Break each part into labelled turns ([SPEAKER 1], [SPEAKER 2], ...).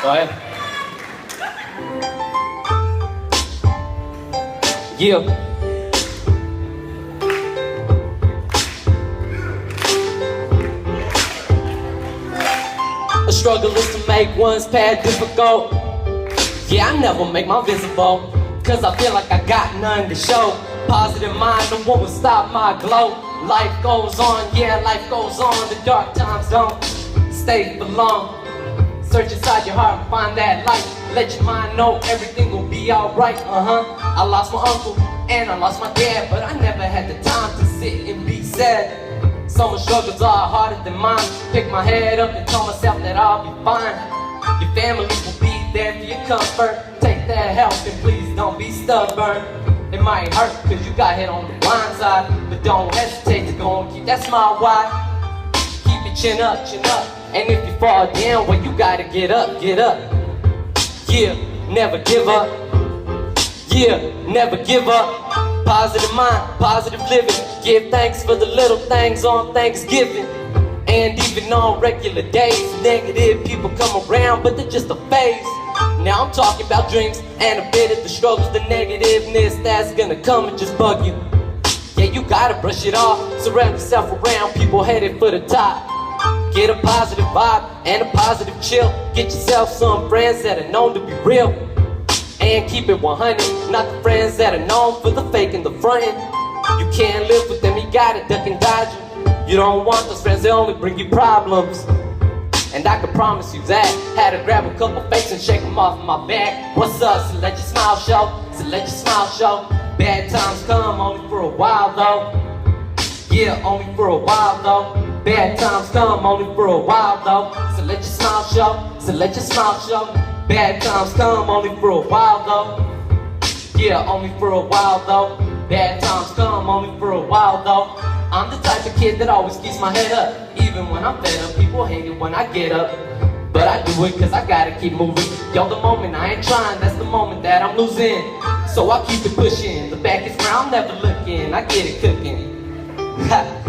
[SPEAKER 1] Go ahead. Yeah. A struggle is to make one's path difficult. Yeah, I never make mine visible, cause I feel like I got nothing to show. Positive mind, no one will stop my glow. Life goes on, yeah, life goes on. The dark times don't stay for long. Search inside your heart and find that light. Let your mind know everything will be alright. I lost my uncle and I lost my dad, but I never had the time to sit and be sad. Some struggles are harder than mine. Pick my head up and tell myself that I'll be fine. Your family will be there for your comfort. Take their help and please don't be stubborn. It might hurt cause you got hit on the blind side, but don't hesitate to go and keep that smile wide. Keep your chin up, chin up. And if you fall down, well you gotta get up, get up. Yeah, never give up. Yeah, never give up. Positive mind, positive living. Give thanks for the little things on Thanksgiving. And even on regular days, negative people come around, but they're just a phase. Now I'm talking about dreams and a bit of the struggles, the negativeness that's gonna come and just bug you. Yeah, you gotta brush it off. Surround yourself around people headed for the top. Get a positive vibe and a positive chill. Get yourself some friends that are known to be real. And keep it 100, not the friends that are known for the fake and the frontin'. You can't live with them, you gotta duck and dodge them. You don't want those friends, they only bring you problems. And I can promise you that. Had to grab a couple fakes and shake them off my back. What's up? So let your smile show, so let your smile show. Bad times come only for a while though. Yeah, only for a while though. Bad times come only for a while though. So let your smile show, so let your smile show. Bad times come only for a while though. Yeah, only for a while though. Bad times come only for a while though. I'm the type of kid that always keeps my head up. Even when I'm fed up, people hate it when I get up. But I do it cause I gotta keep moving. Yo, the moment I ain't trying, that's the moment that I'm losing. So I keep it pushing. The back is where I'm never looking. I get it cooking.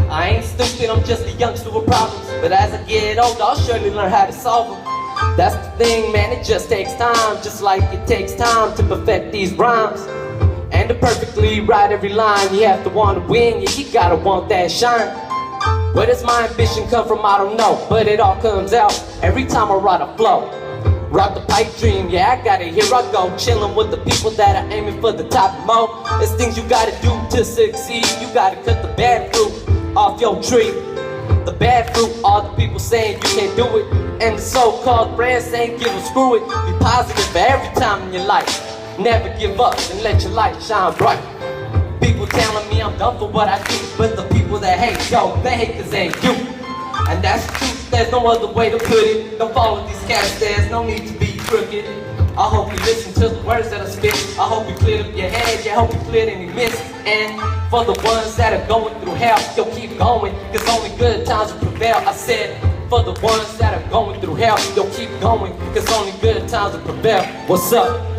[SPEAKER 1] I ain't stupid, I'm just a youngster with problems. But as I get older, I'll surely learn how to solve them. That's the thing, man, it just takes time. Just like it takes time to perfect these rhymes. And to perfectly write every line, you have to want to win, yeah, you gotta want that shine. Where does my ambition come from, I don't know. But it all comes out every time I write a flow. Rock the pipe dream, yeah, I got it, here I go. Chillin' with the people that are aiming for the top and mo. There's things you gotta do to succeed. You gotta cut the bad fruit off your tree. The bad fruit, all the people saying you can't do it. And the so-called friends saying give a screw it. Be positive for every time in your life. Never give up and let your light shine bright. People telling me I'm done for what I do, but the people that hate, yo, they hate cause they ain't you. And that's the truth, there's no other way to put it. Don't follow these cats, there's no need to be crooked. I hope you listen to the words that I spit. I hope you cleared up your head, yeah, I hope you cleared any myths. And for the ones that are going through hell, yo, keep going, cause only good times will prevail. I said, for the ones that are going through hell, yo, keep going, cause only good times will prevail. What's up?